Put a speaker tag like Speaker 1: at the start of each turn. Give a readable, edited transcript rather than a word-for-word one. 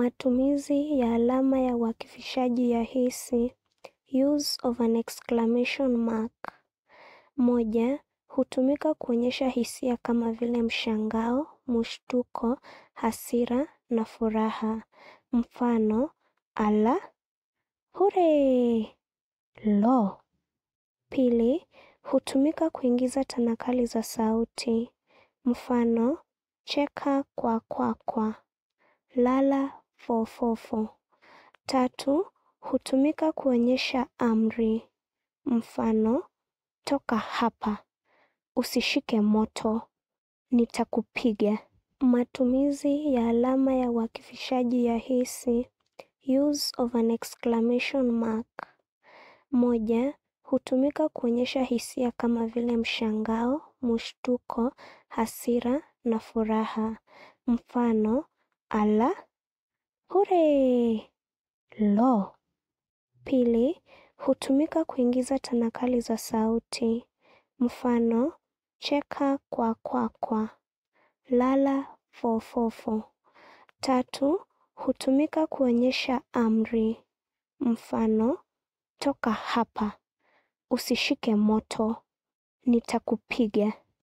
Speaker 1: Matumizi ya alama ya uakifishaji ya hisi. Use of an exclamation mark. 1. Hutumika kuonyesha hisia kama vile mshangao, mshtuko, hasira na furaha. Mfano, ala, hure, lo. 2. Hutumika kuingiza tanakali za sauti. Mfano, cheka kwa, lala fofofo. 3. Hutumika kuonyesha amri. Mfano, toka hapa, usishike moto, nitakupiga. Matumizi ya alama ya uakifishaji ya hisi. Use of an exclamation mark. 1. Hutumika kuonyesha hisia kama vile mshangao, mshtuko, hasira na furaha. Mfano, ala, hure, lo. 2. Hutumika kuingiza tanakali za sauti. Mfano, cheka kwa, lala fofofo. 3. Hutumika kuonyesha amri. Mfano, toka hapa, usishike moto, nitakupiga.